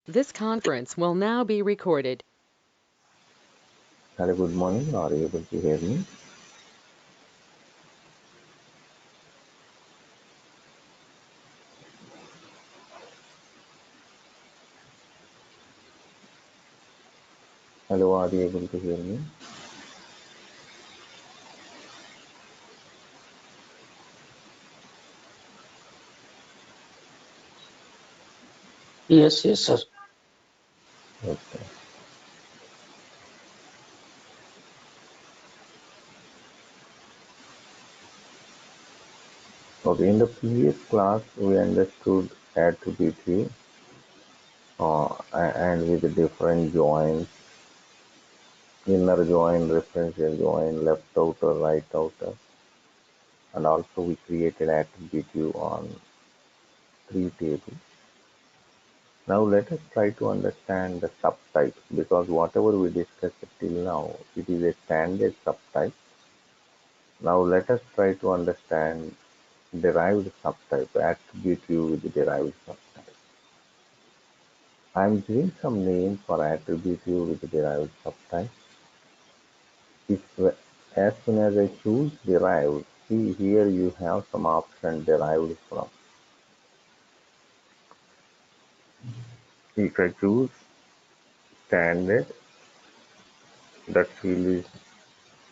This conference will now be recorded. Hello, good morning. Are you able to hear me? Hello, are you able to hear me? Yes, yes, sir. Okay. Okay, in the previous class, we understood attributive and with the different joins, inner join, referential join, left outer, right outer, and also we created attributive on 3 tables. Now let us try to understand the subtypes because whatever we discussed till now, it is a standard subtype. Now let us try to understand derived subtype, attributive with derived subtype. I am giving some names for attributive with derived subtype. If as soon as I choose derived, see here you have some option derived from. If I choose standard, that field is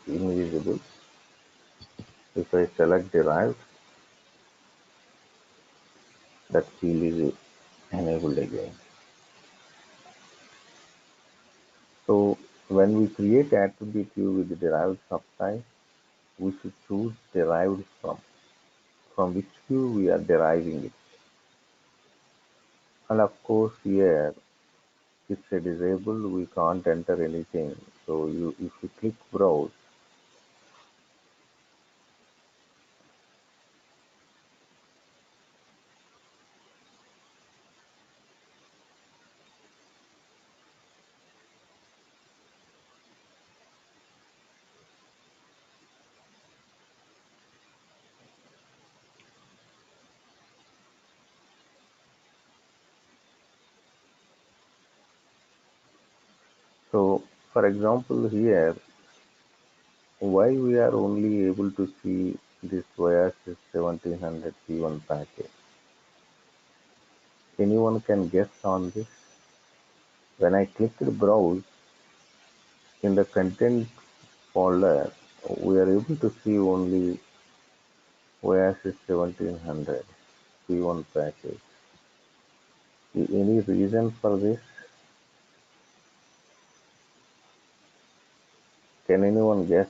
invisible. If I select derived, that field is enabled again. So when we create attributive with derived subtype, we should choose derived from which view we are deriving it. And of course here it's a disabled, we can't enter anything. So if you click browse, so for example here, why we are only able to see this YRC 1700 P1 package? Anyone can guess on this? When I clicked browse, in the content folder, we are able to see only YRC 1700 P1 package. Any reason for this? Can anyone guess?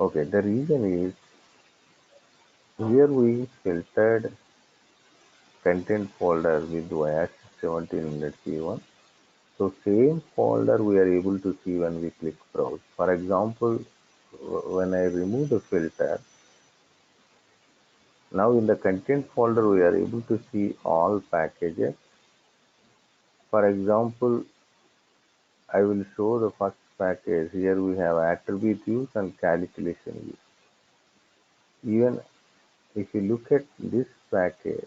Okay, the reason is here we filtered content folder with YRC 1700 P1. So same folder we are able to see when we click browse. For example, when I remove the filter, now in the content folder we are able to see all packages. For example, I will show the first package. Here we have attribute views and calculation views. Even if you look at this package,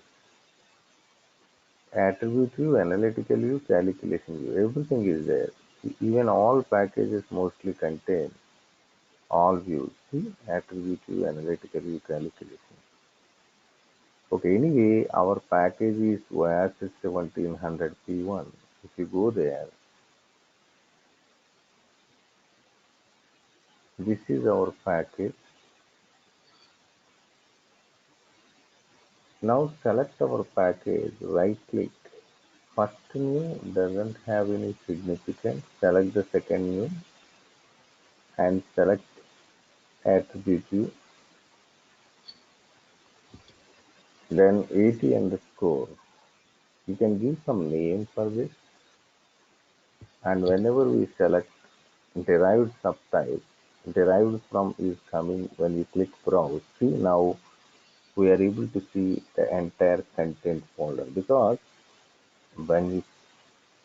attribute view, analytical view, calculation view, everything is there. Even all packages mostly contain all views. See, attribute view, analytical view, calculation. Okay, anyway, our package is YRC 1700 P1. If you go there, this is our package. Now select our package, right click. First new doesn't have any significance. Select the second new and select attribute view. Then 80 underscore. You can give some name for this. And whenever we select derived subtype, derived from is coming when we click browse. See now we are able to see the entire content folder because When you,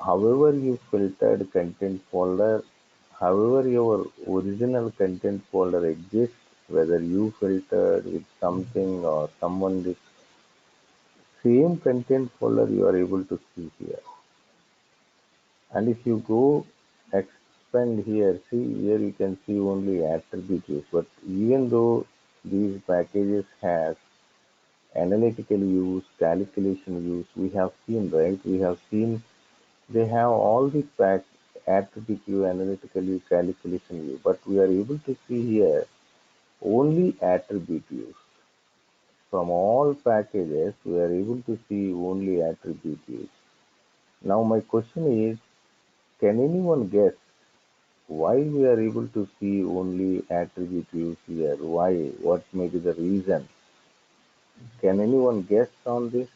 however you filtered content folder, however your original content folder exists, whether you filtered with something or someone with same content folder you are able to see here. And if you go expand here, see here you can see only attribute use. But even though these packages has analytical use, calculation use, we have seen, right? We have seen they have all the attribute view, analytical view, calculation view, but we are able to see here only attribute views. From all packages, we are able to see only attribute views. Now my question is, can anyone guess why we are able to see only attribute views here? Why? What may be the reason? Can anyone guess on this?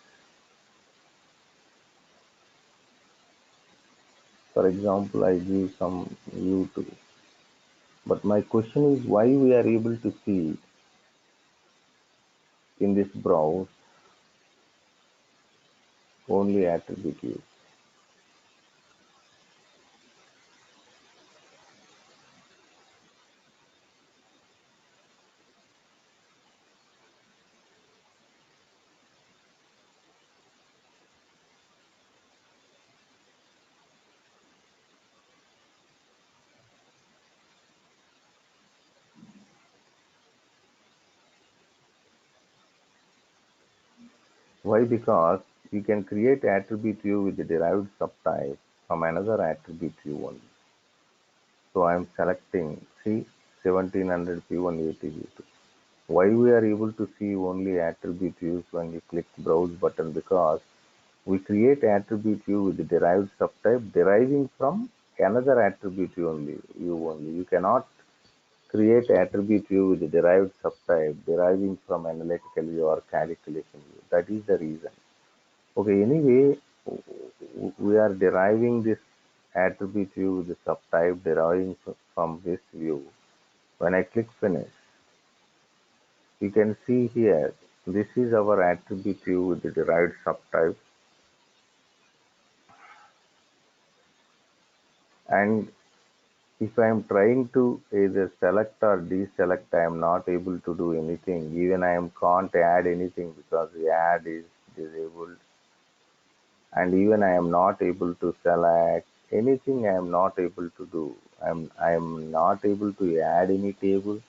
For example, I give some view to, but my question is why we are able to see in this browse only attribute views. Why? Because you can create attribute view with the derived subtype from another attribute view only. So I am selecting C 1700 P180 V2. Why we are able to see only attribute views when you click browse button? Because we create attribute view with the derived subtype deriving from another attribute view only. You cannot create attribute view with the derived subtype deriving from analytical view or calculation view. That is the reason. Okay, anyway, we are deriving this attribute view with the subtype deriving from this view. When I click finish, you can see here, this is our attribute view with the derived subtype. And if I am trying to either select or deselect, I am not able to do anything. Even I am can't add anything because the add is disabled. And even I am not able to select anything. I am not able to do. I am not able to add any table.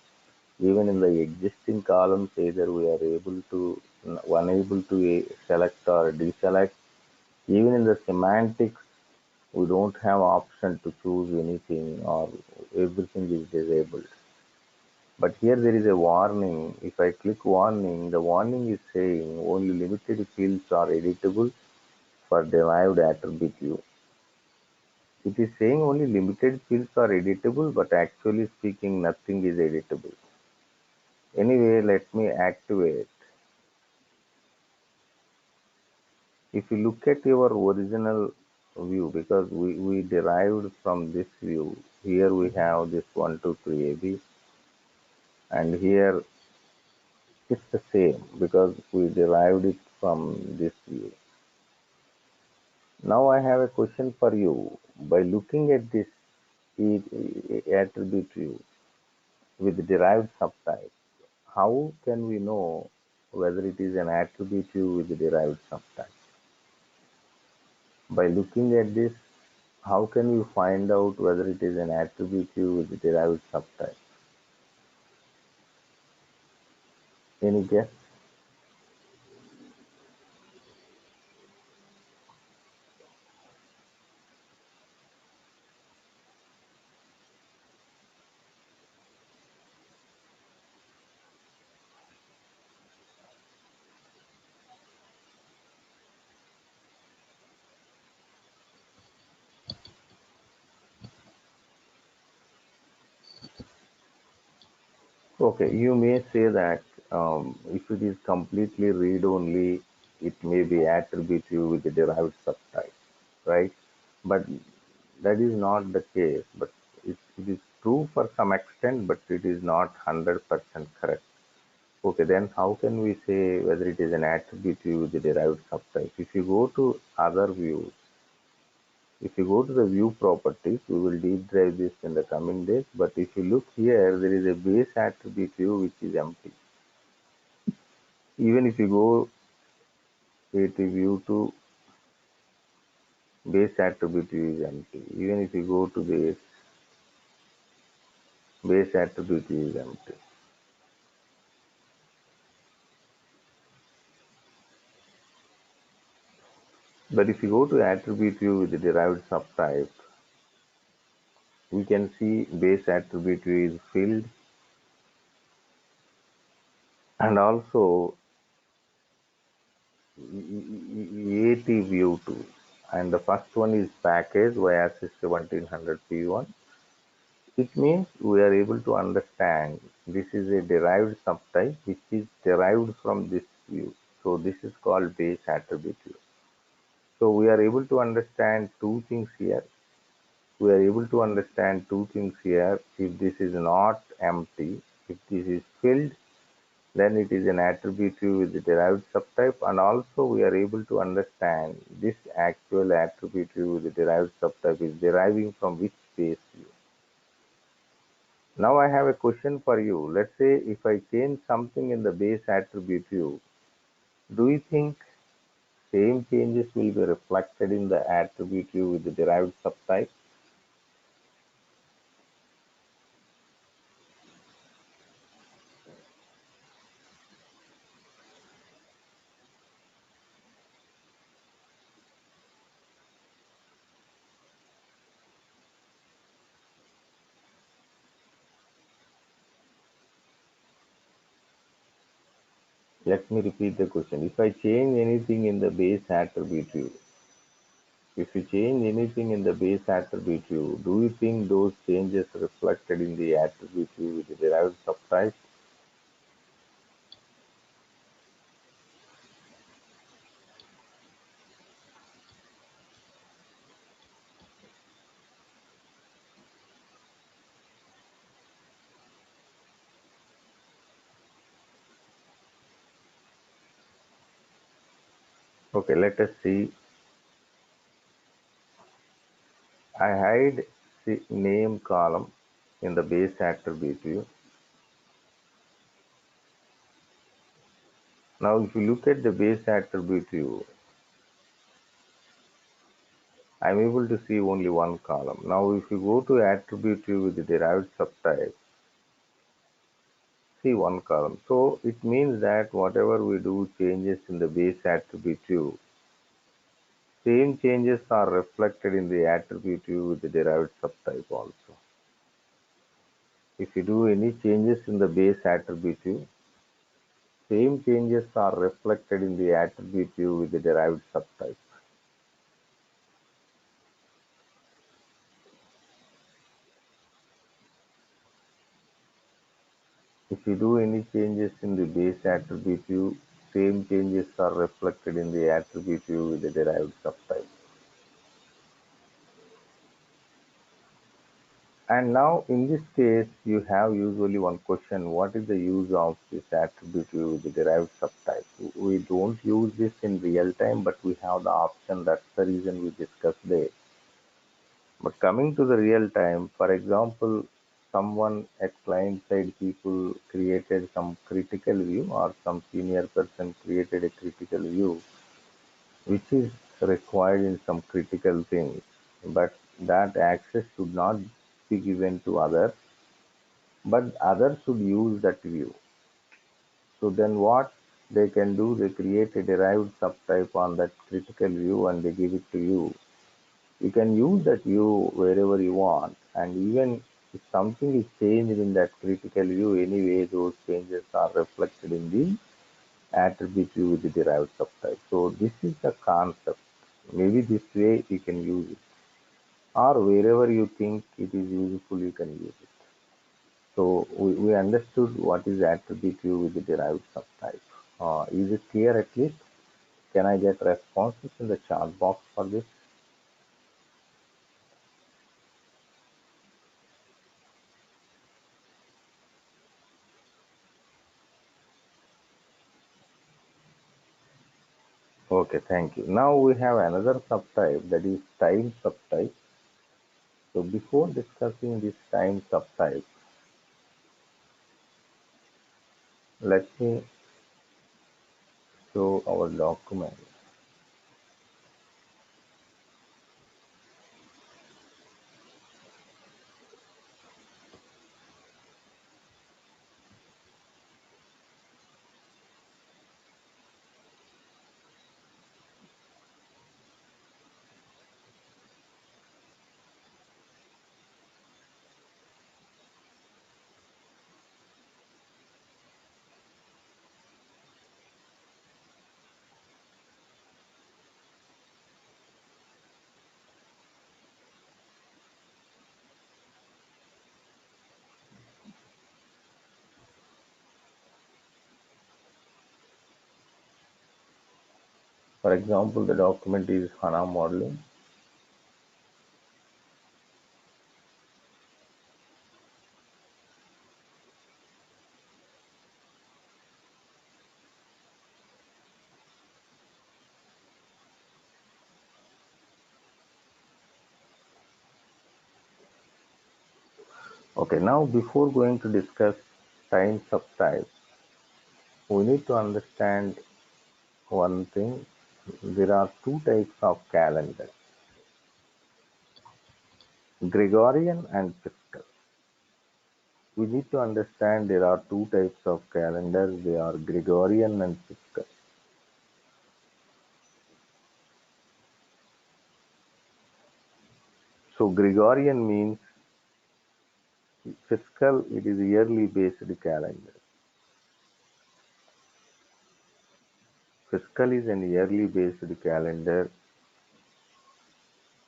Even in the existing columns, either we are able to unable to select or deselect. Even in the semantics, we don't have option to choose anything or everything is disabled. But here there is a warning. If I click warning, the warning is saying only limited fields are editable for derived attribute view. It is saying only limited fields are editable, but actually speaking, nothing is editable. Anyway, let me activate. If you look at your original view, because we derived from this view, here we have this 1, 2, 3 AB, and here it's the same because we derived it from this view. Now I have a question for you. By looking at this attribute view with derived subtype, how can we know whether it is an attribute view with derived subtype? By looking at this, how can you find out whether it is an attribute view with derived subtype? Any guess? Okay, you may say that if it is completely read only, it may be attribute view with the derived subtype, right? But that is not the case. But it is true for some extent, but it is not 100% correct. Okay, then how can we say whether it is an attribute view with the derived subtype? If you go to other views, if you go to the view properties, we will deep dive this in the coming days. But if you look here, there is a base attribute view which is empty. Even if you go creative view to base attribute view is empty. Even if you go to base attribute view is empty. But if you go to attribute view with the derived subtype, we can see base attribute view is filled, and also AT view too. And the first one is package YASIS 1700 P1. It means we are able to understand this is a derived subtype which is derived from this view. So this is called base attribute view. So we are able to understand two things here. We are able to understand two things here. If this is not empty, if this is filled, then it is an attribute view with the derived subtype, and also we are able to understand this actual attribute view with the derived subtype is deriving from which base view. Now I have a question for you. Let's say if I change something in the base attribute view, do you think same changes will be reflected in the attribute view with the derived subtype? Let me repeat the question. If I change anything in the base attribute view, if you change anything in the base attribute view, do you think those changes reflected in the attribute view with the derived subtype? Okay, let us see. I hide the name column in the base attribute view. Now, if you look at the base attribute view, I'm able to see only one column. Now, if you go to attribute view with the derived subtype, see one column. So, it means that whatever we do changes in the base attribute view, same changes are reflected in the attribute view with the derived subtype also. If you do any changes in the base attribute view, same changes are reflected in the attribute view with the derived subtype. If you do any changes in the base attribute view, same changes are reflected in the attribute view with the derived subtype. And now in this case, you have usually one question: what is the use of this attribute view with the derived subtype? We don't use this in real time, but we have the option. That's the reason we discussed there. But coming to the real time, for example, someone at client side people created some critical view, or some senior person created a critical view which is required in some critical things, but that access should not be given to others, but others should use that view. So then what they can do, they create a derived subtype on that critical view and they give it to you. You can use that view wherever you want, and even if something is changed in that critical view, anyway, those changes are reflected in the attribute view with the derived subtype. So this is the concept. Maybe this way you can use it, or wherever you think it is useful, you can use it. So we understood what is attribute view with the derived subtype. Is it clear at least? Can I get responses in the chat box for this? Okay, thank you. Now we have another subtype, that is time subtype. So before discussing this time subtype, let me show our document. For example, the document is HANA modeling. Okay, now before going to discuss time subtype, we need to understand one thing. There are two types of calendar, Gregorian and fiscal. We need to understand there are two types of calendars. They are Gregorian and fiscal. So Gregorian means fiscal, it is yearly based calendar. Fiscal is an yearly based calendar,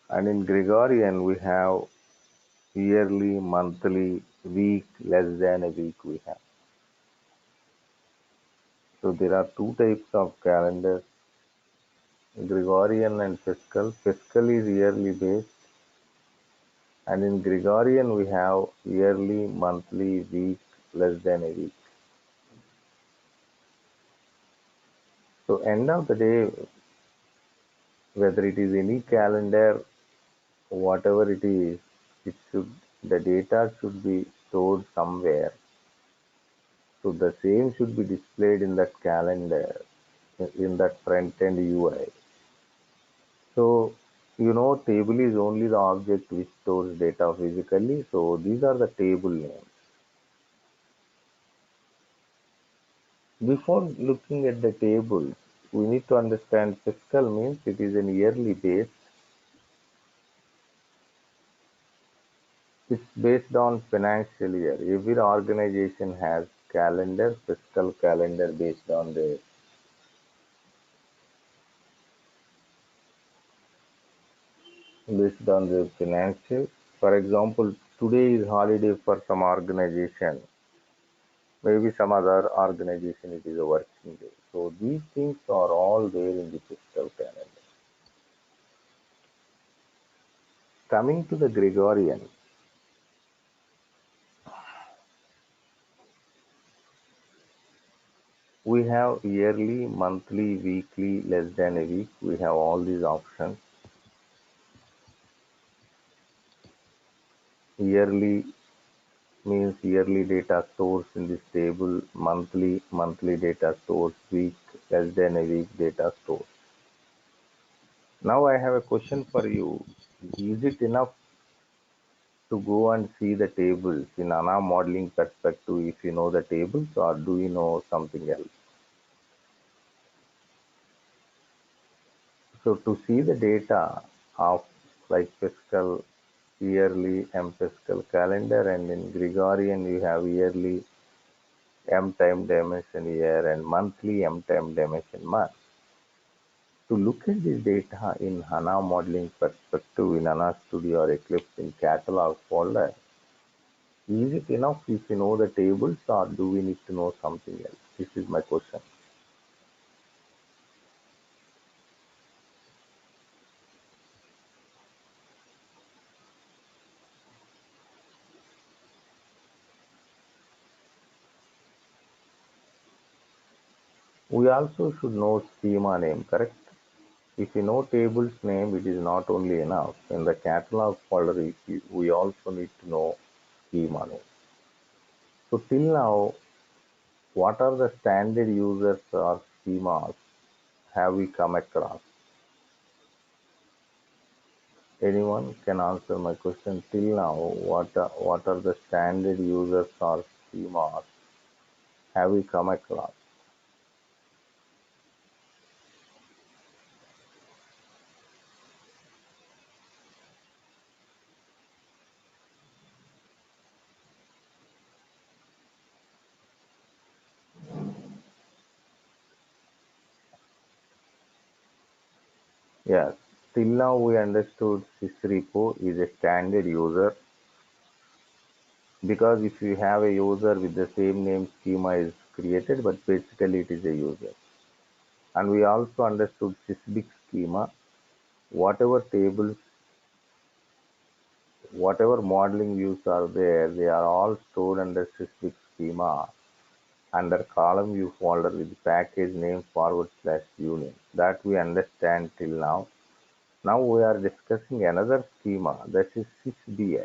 and in Gregorian we have yearly, monthly, week, less than a week we have. So there are two types of calendars, Gregorian and fiscal. Fiscal is yearly based, and in Gregorian we have yearly, monthly, week, less than a week. So end of the day, whether it is any calendar, whatever it is, it should the data should be stored somewhere. So the same should be displayed in that calendar, in that front end UI. So table is only the object which stores data physically. So these are the table names. Before looking at the tables, we need to understand fiscal means it is an yearly base. It's based on financial year. Every organization has calendar, fiscal calendar based on the financial. For example, today is holiday for some organization. Maybe some other organization it is a working day. So these things are all there in the fiscal calendar. Coming to the Gregorian, we have yearly, monthly, weekly, less than a week. We have all these options. Yearly means yearly data stores in this table, monthly data stores, week, less than a week data stores. Now I have a question for you. Is it enough to go and see the tables in HANA modeling perspective if you know the tables, or do you know something else? So to see the data of like fiscal, yearly, M fiscal calendar, and in Gregorian you have yearly M time dimension year and monthly M time dimension month. To look at this data in HANA modeling perspective in HANA Studio or Eclipse in catalog folder, is it enough if you know the tables, or do we need to know something else? This is my question. We also should know schema name, correct? If you know table's name, it is not only enough. In the catalog folder, we also need to know schema name. So till now, what are the standard users or schemas have we come across? Anyone can answer my question till now. What are the standard users or schemas have we come across? Yes, till now we understood sysrepo is a standard user because if you have a user with the same name, schema is created, but basically it is a user. And we also understood sysbig schema. Whatever tables, whatever modeling views are there, they are all stored under sysbig schema under column view folder with package name /union. That we understand till now. Now we are discussing another schema, that is sysbi.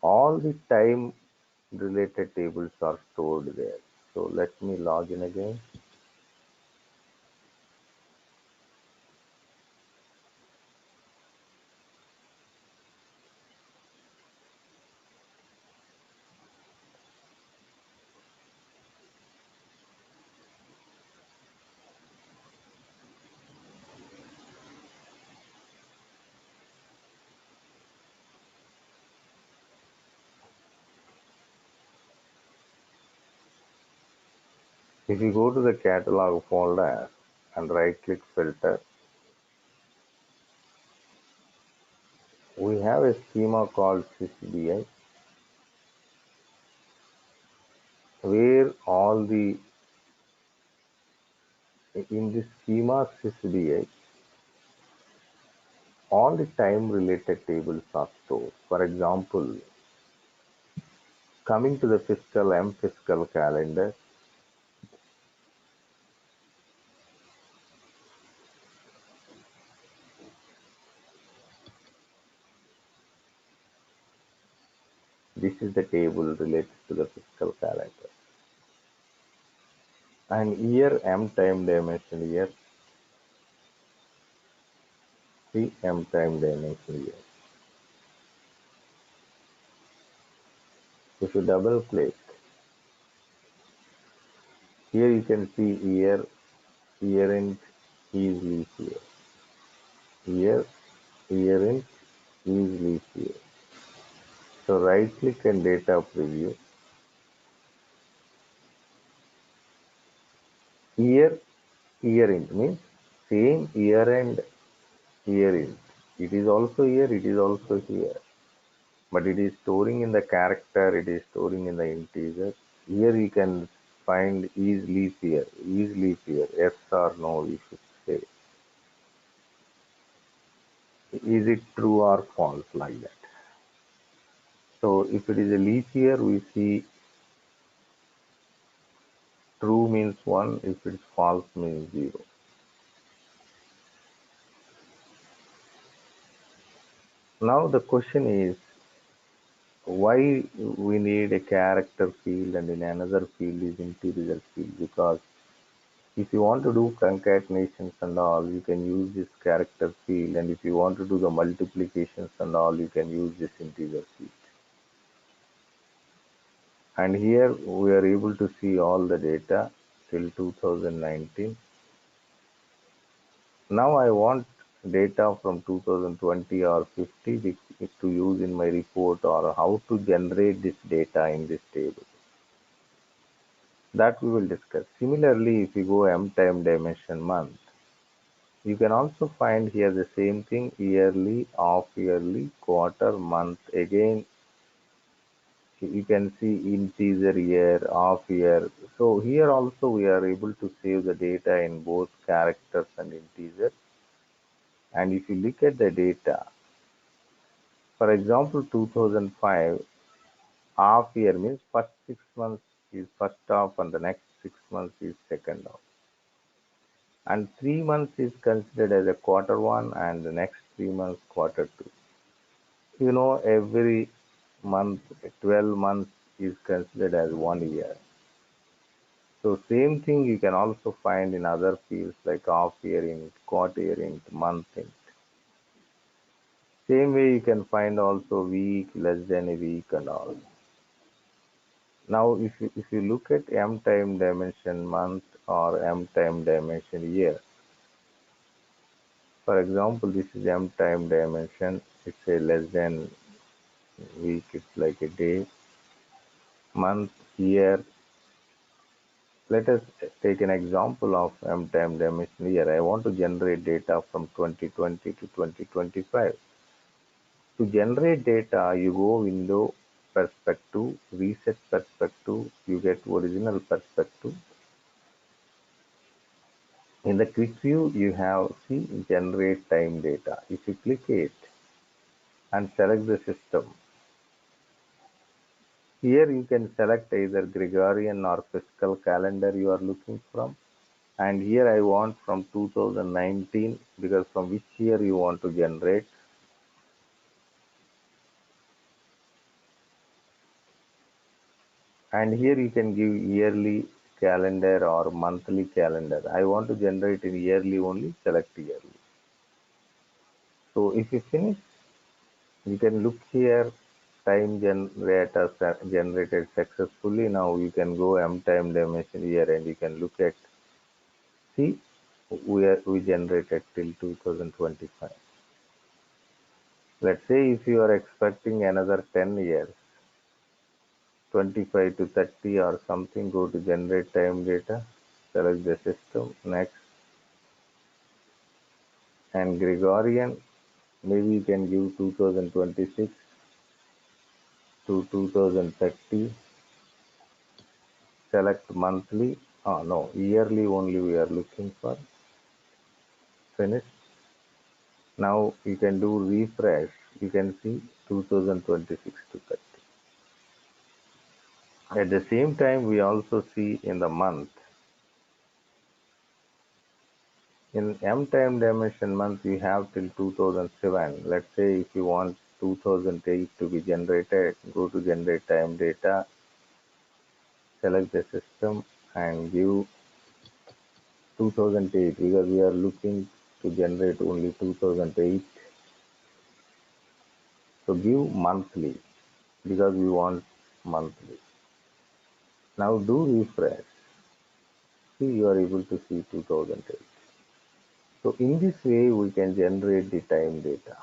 All the time related tables are stored there. So let me log in again. If you go to the catalog folder and right click filter, we have a schema called sysbi where all the in this schema sysbi all the time related tables are stored. For example, coming to the fiscal calendar, this is the table related to the fiscal calendar. And year M time dimension year, the M time dimension year. If you double click, here you can see year end is leap year. Year end is leap year. So right click and data preview. Year year end means same year end year end. It is also here, it is also here. But it is storing in the character, it is storing in the integer. Here you can find is leap year, yes or no, you should say. Is it true or false, like that. So if it is a leap year, we see true means 1, if it's false means 0. Now the question is, why we need a character field and in another field is integer field? Because if you want to do concatenations and all, you can use this character field, and if you want to do the multiplications and all, you can use this integer field. And here we are able to see all the data till 2019. Now I want data from 2020 or 50 to use in my report, or how to generate this data in this table. That we will discuss. Similarly, if you go M time dimension month, you can also find here the same thing: yearly, half yearly, quarter, month. Again, you can see integer year, half year. So here also we are able to save the data in both characters and integer. And if you look at the data, for example, 2005, half year means first 6 months is first half and the next 6 months is second half. and 3 months is considered as a quarter one, and the next 3 months quarter two. Every month, 12 months is considered as 1 year. So same thing you can also find in other fields like half year int, quarter int, month int. Same way you can find also week, less than a week and all. Now if you look at m time dimension month or m time dimension year, for example, this is m time dimension, it's a less than week, it's like a day, month, year. Let us take an example of m time dimension year. I want to generate data from 2020 to 2025. To generate data, you go window, perspective, reset perspective, you get original perspective. In the quick view, you have see generate time data. If you click it and select the system, here you can select either Gregorian or fiscal calendar you are looking from. And here I want from 2019 because from which year you want to generate. And here you can give yearly calendar or monthly calendar. I want to generate in yearly only, select yearly. So if you finish, you can look here, time generator generated successfully. Now you can go m time dimension here and you can look at, see, we generated till 2025. Let's say if you are expecting another 10 years, 25 to 30 or something, go to generate time data, select the system, next, and Gregorian, maybe you can give 2026 to 2030, select monthly, no, yearly only we are looking for, finish. Now you can do refresh, you can see 2026 to 30. At the same time, we also see in the month, in M time dimension month, we have till 2007. Let's say if you want 2008 to be generated, go to generate time data, select the system and give 2008 because we are looking to generate only 2008. So give monthly because we want monthly. Now do refresh. See, you are able to see 2008. So in this way, we can generate the time data.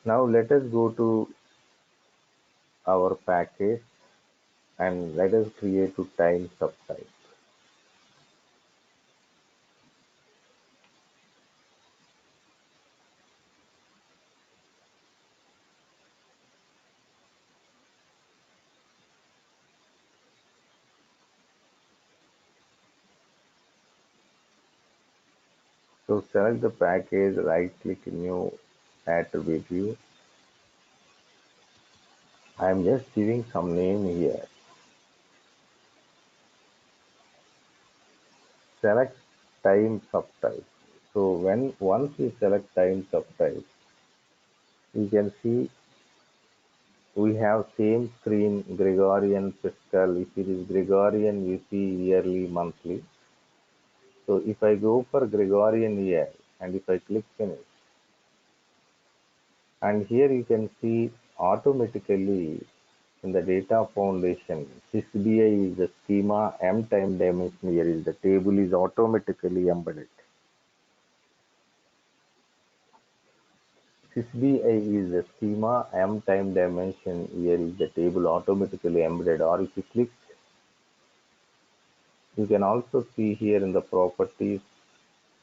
Now let us go to our package and let us create a time subtype. So select the package, right click new attribute view. I am just giving some name here. Select time subtype. So once you select time subtype, you can see we have same screen Gregorian fiscal. If it is Gregorian, you see yearly, monthly. So if I go for Gregorian year and if I click finish, and here you can see automatically in the data foundation, SysBI is the schema, M time dimension here is the table is automatically embedded. SysBI is the schema, M time dimension here is the table automatically embedded. Or if you click, you can also see here in the properties,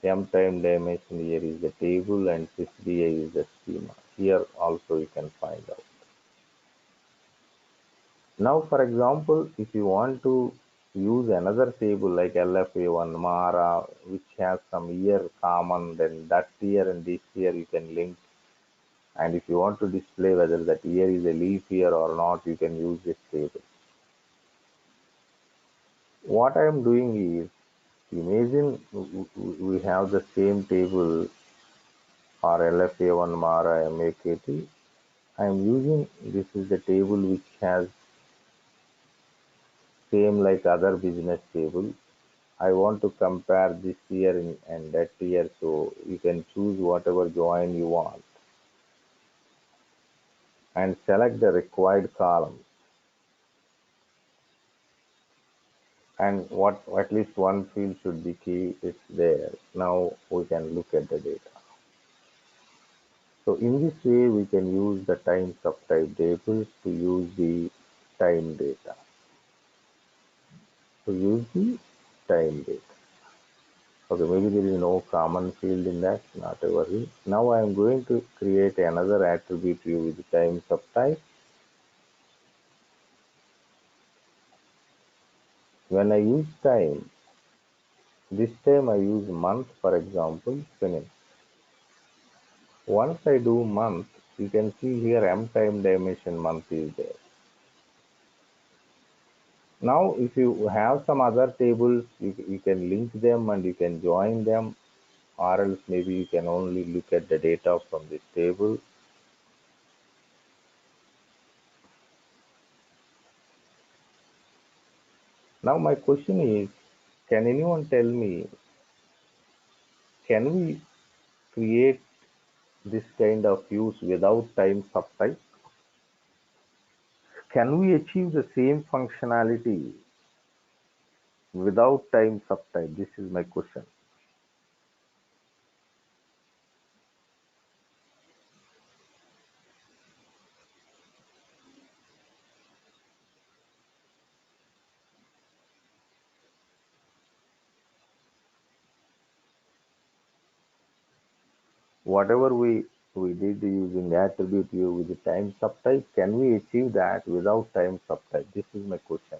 M time dimension here is the table and SysBI is the schema. Here also you can find out. Now, for example, if you want to use another table like LFA1, MARA, which has some year common, then that year and this year you can link. And if you want to display whether that year is a leap year or not, you can use this table. What I am doing is Imagine we have the same table or LFA1 Mara MAKT. I am using this is the table which has same like other business table. I want to compare this year and that year, so you can choose whatever join you want and select the required column. And what at least one field should be key is there. Now we can look at the data. So in this way, we can use the time subtype tables to use the time data. To use the time data. Okay, maybe there is no common field in that, not a worry. Now I am going to create another attribute view with the time subtype. When I use time, this time I use month, for example, finish. Once I do month, you can see here M time dimension month is there. Now, if you have some other tables, you can link them and you can join them, or else maybe you can only look at the data from this table. Now, my question is, can anyone tell me, can we create this kind of views without time subtype? Can we achieve the same functionality without time subtype? This is my question. Whatever we did using attribute view with the time subtype, can we achieve that without time subtype? This is my question.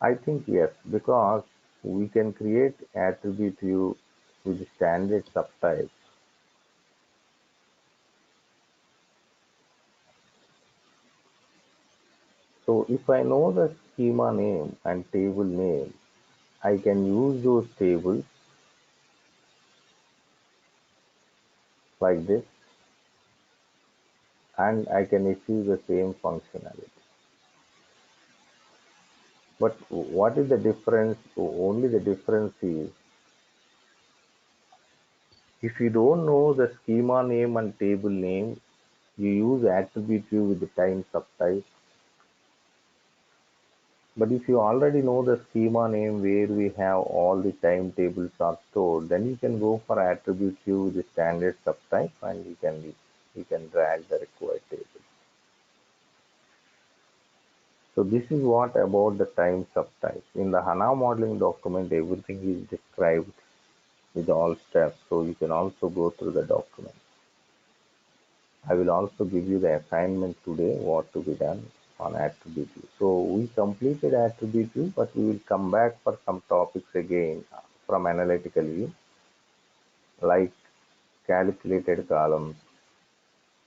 I think yes, because we can create attribute view with the standard subtype. So if I know the schema name and table name, I can use those tables like this and I can achieve the same functionality. But what is the difference? Only the difference is if you don't know the schema name and table name, you use attribute view with the time subtype. But if you already know the schema name where we have all the timetables are stored, then you can go for attribute view with the standard subtype and you can drag the required table. So this is what about the time subtype. In the HANA modeling document, everything is described with all steps. So you can also go through the document. I will also give you the assignment today, what to be done on attribute view. So we completed attribute view, but we will come back for some topics again from analytical view, like calculated columns,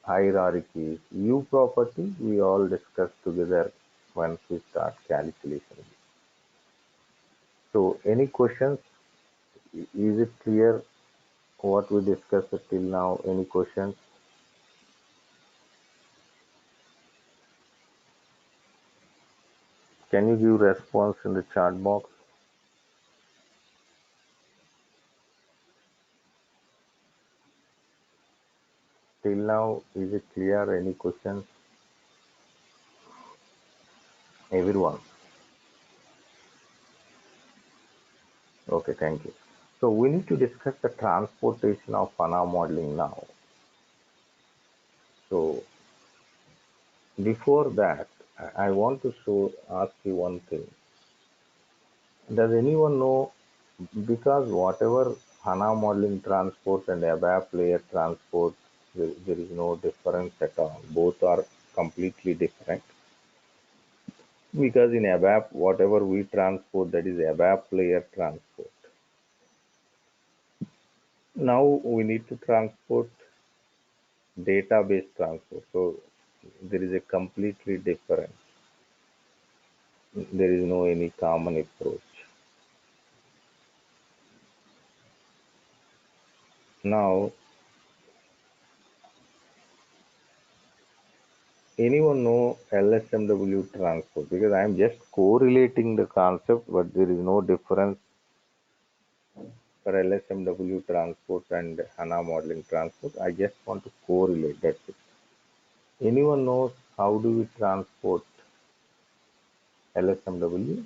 hierarchies, view property. We all discuss together once we start calculation. So any questions? Is it clear what we discussed till now? Any questions? Can you give response in the chat box? Till now, is it clear? Any questions? Everyone. Okay, thank you. So we need to discuss the transportation of HANA modeling now. So before that, I want to ask you one thing. Does anyone know, because whatever HANA modeling transport and ABAP layer transport, there is no difference at all. Both are completely different. Because in ABAP, whatever we transport, that is ABAP layer transport. Now we need to transport database transport. So there is a completely different. There is no any common approach. Now, anyone know LSMW transport? Because I am just correlating the concept, but there is no difference for LSMW transport and HANA modeling transport. I just want to correlate, that's it. Anyone knows how do we transport LSMW?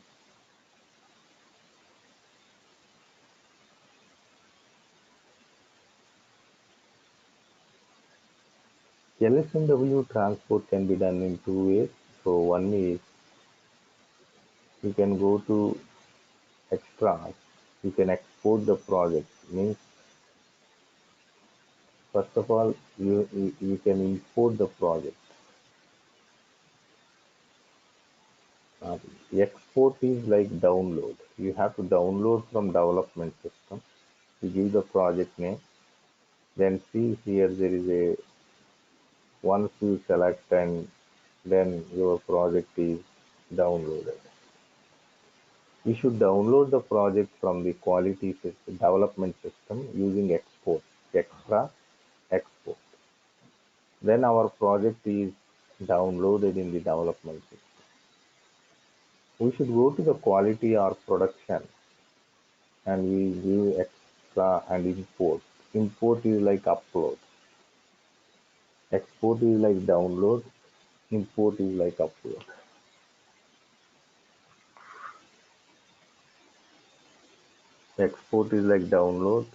LSMW transport can be done in two ways. So one is you can go to extras, you can export the project. Means first of all you can import the project. Uh, Export is like download. You have to download from development system. You give the project name. Then see here there is a once you select and then your project is downloaded. You should download the project from the quality system, development system using export, extra export. Then our project is downloaded in the development system. We should go to the quality or production and we give extra and import. Import is like upload. Export is like download. Import is like upload. Export is like download.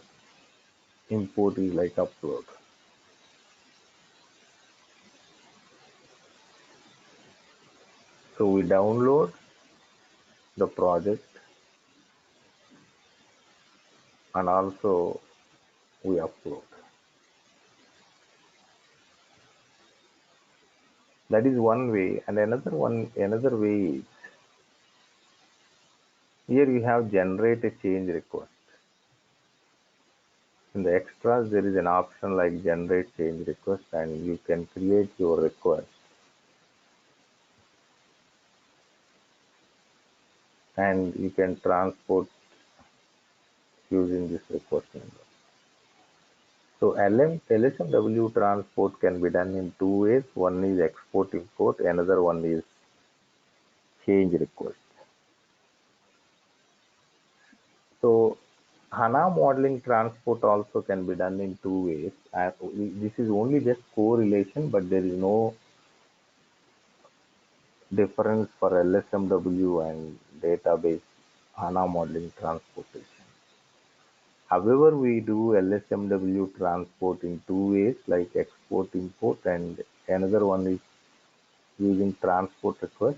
Import is like upload. So we download the project and also we upload. That is one way. And another way is here you have generate a change request. In the extras, there is an option like generate change request and you can create your request and you can transport using this request number. So LSMW transport can be done in two ways. One is export import, another one is change request. So HANA modeling transport also can be done in two ways. This is only just correlation, but there is no difference for LSMW and database HANA modeling transportation. However, we do LSMW transport in two ways, like export import, and another one is using transport request.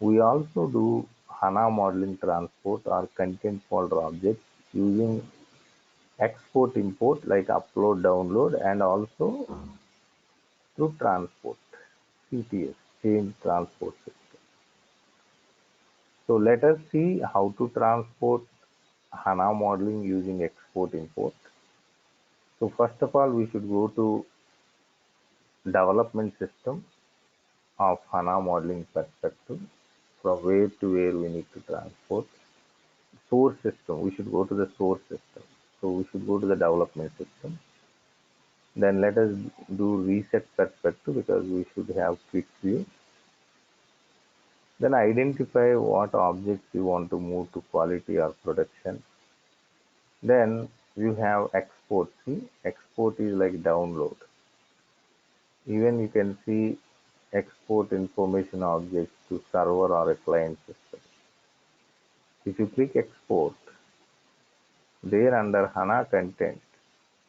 We also do HANA modeling transport or content folder objects using export import like upload download and also through transport CTS change transport system. So let us see how to transport HANA modeling using export import. So first of all we should go to development system of HANA modeling perspective from where to where we need to transport. Source system, we should go to the source system. So we should go to the development system. Then let us do reset perspective because we should have quick view. Then identify what objects you want to move to quality or production. Then you have export. See, export is like download. Even you can see export information objects to server or a client system. If you click export, there under HANA content,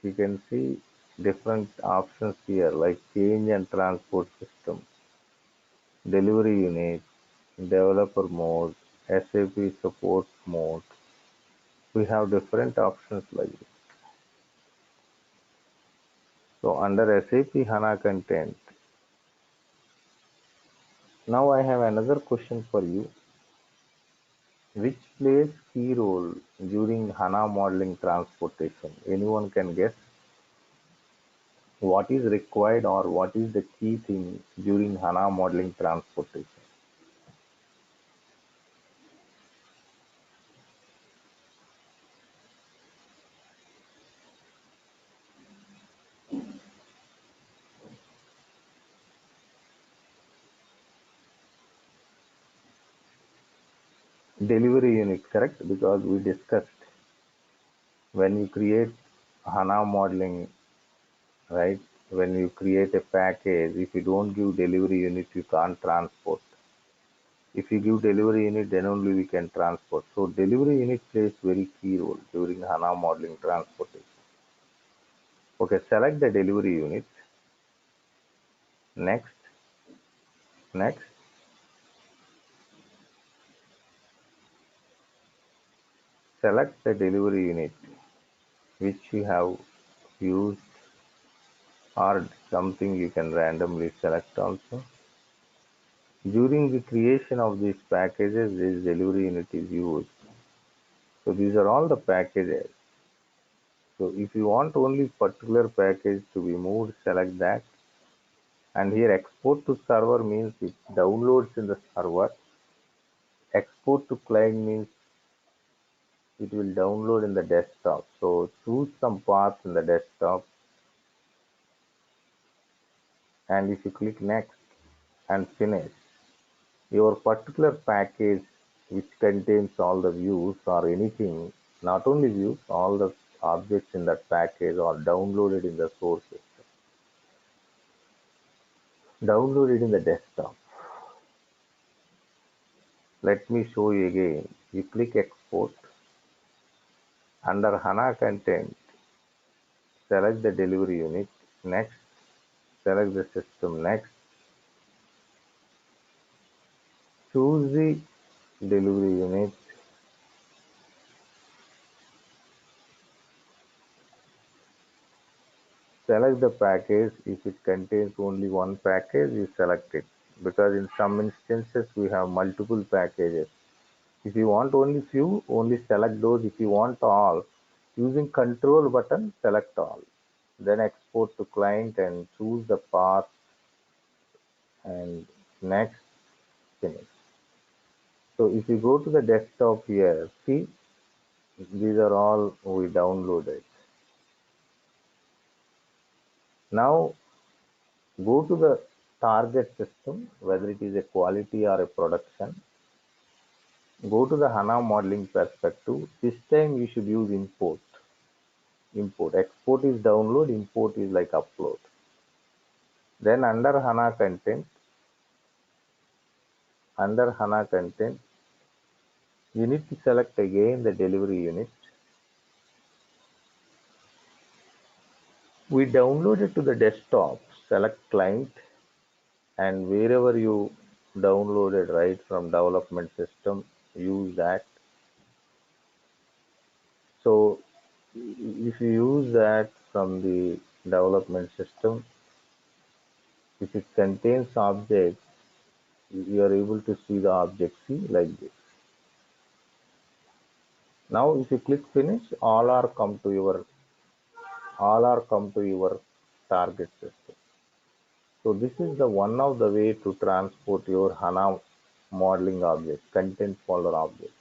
you can see different options here like change and transport system, delivery unit, developer mode, SAP support mode. We have different options like this. So under SAP HANA content, now I have another question for you. Which plays key role during HANA modeling transportation? Anyone can guess what is required or what is the key thing during HANA modeling transportation? delivery unit, correct? Because we discussed when you create HANA modeling, right? When you create a package, if you don't give delivery unit, you can't transport. If you give delivery unit, then only we can transport. So delivery unit plays very key role during HANA modeling transportation. Okay, select the delivery unit. Next, next, select the delivery unit which you have used or something you can randomly select also. During the creation of these packages, this delivery unit is used. So these are all the packages. So if you want only particular package to be moved, select that. And here export to server means it downloads in the server. Export to client means it will download in the desktop. So choose some path in the desktop. And if you click next and finish, your particular package which contains all the views or anything, not only views, all the objects in that package are downloaded in the source system, downloaded in the desktop. Let me show you again. You click export. Under HANA content, select the delivery unit. Next, select the system. Next, choose the delivery unit. Select the package. If it contains only one package, you select it. Because in some instances, we have multiple packages. If you want only few, only select those. If you want all, using control button, select all. Then export to client and choose the path and next, finish. So if you go to the desktop here, see, these are all we downloaded. Now go to the target system, whether it is a quality or a production. Go to the HANA modeling perspective. This time you should use import. Import. Export is download, import is like upload. Then under HANA content, you need to select again the delivery unit. We download it to the desktop, select client, and wherever you downloaded right from development system, use that. So if you use that from the development system, if it contains objects, you are able to see the object, see, like this. Now if you click finish, all are come to your target system. So this is the one of the way to transport your HANA modeling object, content folder object.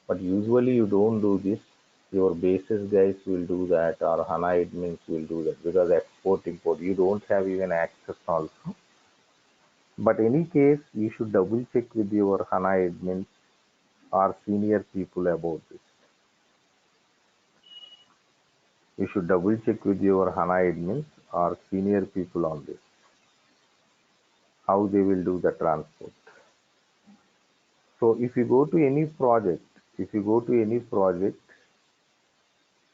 But usually you don't do this. Your basis guys will do that, or HANA admins will do that, because export import you don't have even access also. But any case, you should double check with your HANA admins or senior people about this. You should double check with your HANA admins or senior people on this, how they will do the transport. So if you go to any project,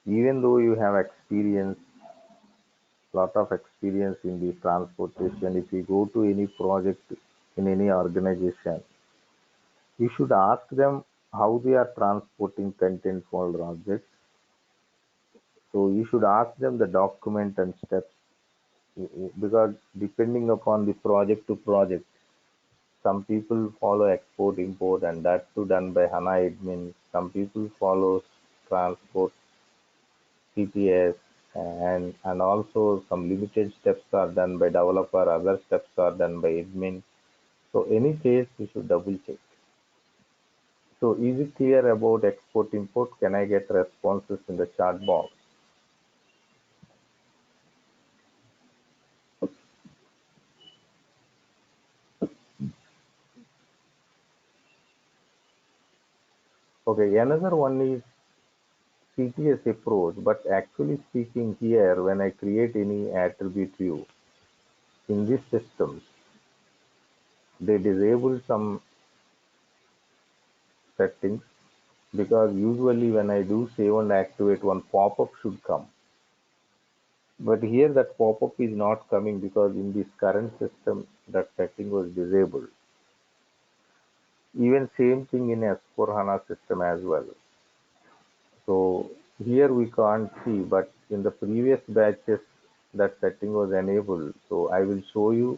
even though you have experience, lot of experience in the transportation, if you go to any project in any organization, you should ask them how they are transporting content folder objects. So you should ask them the document and steps, because depending upon the project to project, some people follow export import and that too done by HANA admin. Some people follow transport CTS, and also some limited steps are done by developer, other steps are done by admin. So any case you should double check. So is it clear about export import? Can I get responses in the chat box? Okay, another one is CTS approach, but actually speaking here, when I create any attribute view in this system, they disable some settings because usually when I do save and activate, one pop-up should come. But here that pop-up is not coming because in this current system that setting was disabled. Even same thing in S4 HANA system as well. So here we can't see, but in the previous batches that setting was enabled. So I will show you,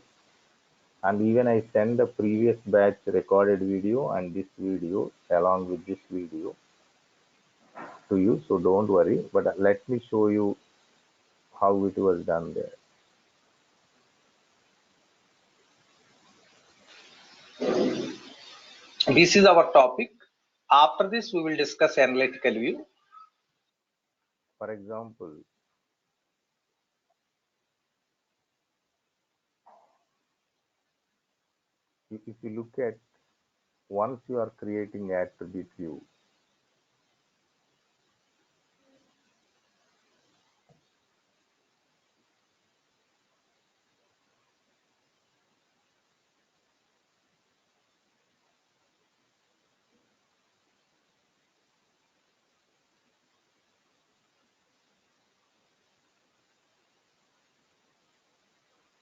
and even I send the previous batch recorded video and this video along with this video to you. So don't worry, but let me show you how it was done there. This is our topic. After this, we will discuss analytical view. For example, if you look at once you are creating attribute view,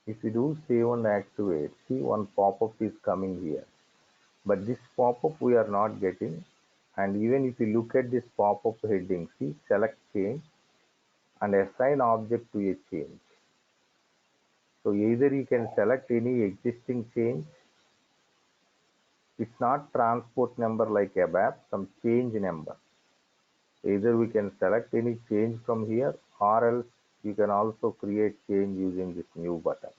if you do save and activate, see one pop-up is coming here. But this pop-up we are not getting. And even if you look at this pop-up heading, see select change and assign object to a change. So either you can select any existing change. It's not transport number like ABAP, some change number. Either we can select any change from here, or else you can also create change using this new button.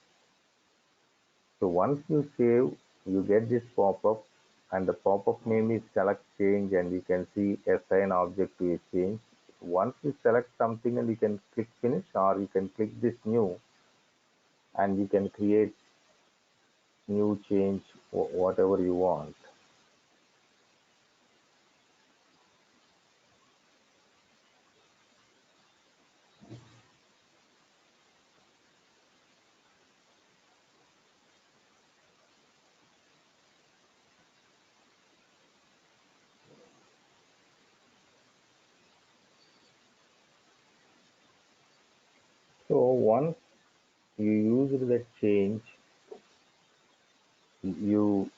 So once you save, you get this pop-up, and the pop-up name is select change, and you can see assign object to a change. Once you select something, and you can click finish, or you can click this new, and you can create new change, whatever you want. So once you use the change, you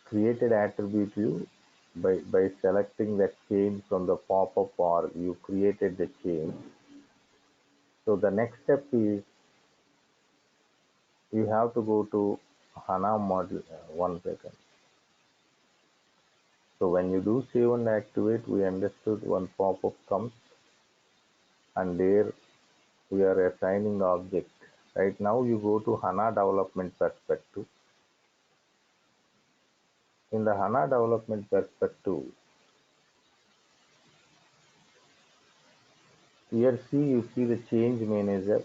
created attribute view by selecting that change from the pop-up, or you created the change. So the next step is you have to go to HANA model. One second. So when you do save and activate, we understood one pop-up comes, and there we are assigning object. Right now you go to HANA development perspective. In the HANA development perspective, here you see the change manager,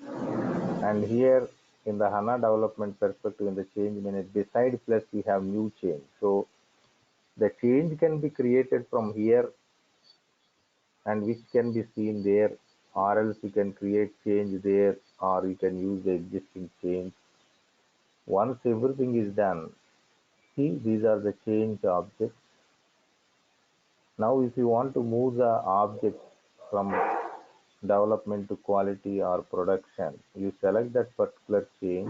and here in the HANA development perspective, in the change manager, beside plus we have new change. So the change can be created from here, and which can be seen there, or else you can create change there, or you can use the existing change. Once everything is done, see these are the change objects. Now if you want to move the object from development to quality or production, you select that particular change,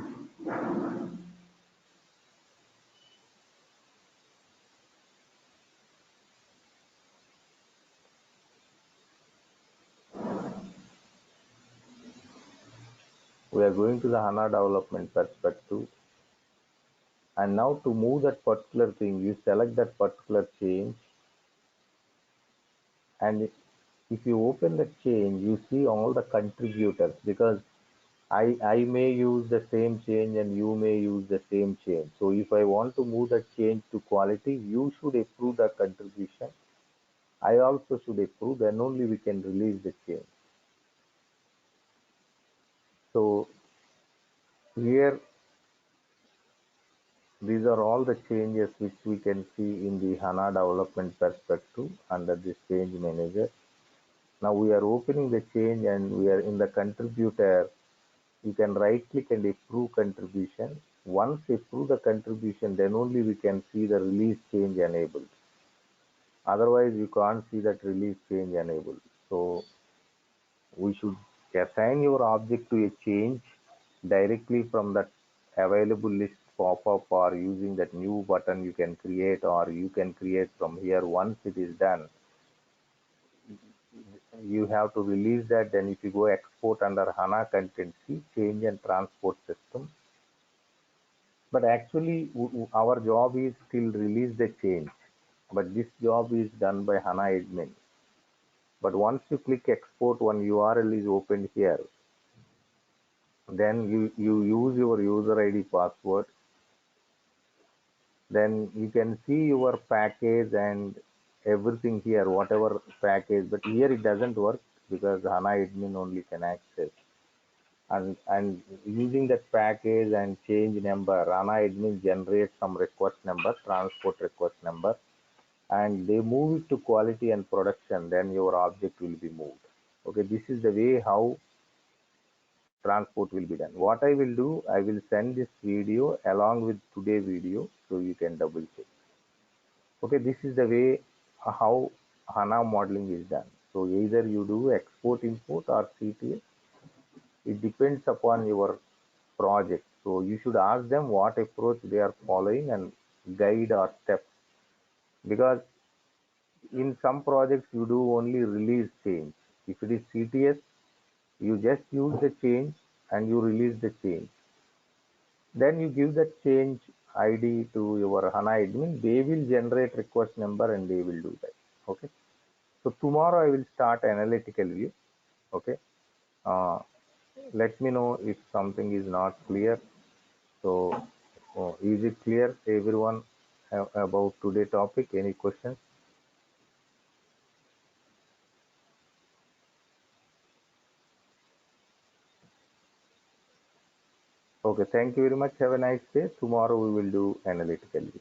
we are going to the HANA development perspective, and now to move that particular thing, you select that particular change, and if you open the change, you see all the contributors, because I may use the same change and you may use the same change. So if I want to move the change to quality, you should approve the contribution. I also should approve, then only we can release the change. So here These are all the changes which we can see in the HANA development perspective under this change manager. Now we are opening the change and we are in the contributor. You can right click and approve contribution. Once approve the contribution, then only we can see the release change enabled. Otherwise, you can't see that release change enabled. So we should assign your object to a change directly from that available list pop-up, or using that new button you can create, or you can create from here. Once it is done, you have to release that. Then if you go export under HANA content, see change and transport system. But actually our job is still release the change, but this job is done by HANA admin. But once you click export, one URL is opened here. Then you use your user ID password. Then you can see your package and everything here, whatever package. But here it doesn't work because HANA admin only can access. And using that package and change number, HANA admin generates some request number, transport request number, and they move it to quality and production. Then your object will be moved. Okay, this is the way how transport will be done. What I will do, I will send this video along with today's video so you can double check. Okay, this is the way how HANA modeling is done. So either you do export import or CTS. It depends upon your project. So you should ask them what approach they are following and guide or steps. Because in some projects you do only release change. If it is CTS, you just use the change and you release the change. Then you give that change ID to your HANA admin. They will generate request number and they will do that. Okay. So tomorrow I will start analytical view. Okay. Uh, Let me know if something is not clear. So is it clear everyone about today topic? Any questions? Okay, thank you very much. Have a nice day. Tomorrow we will do analytical view.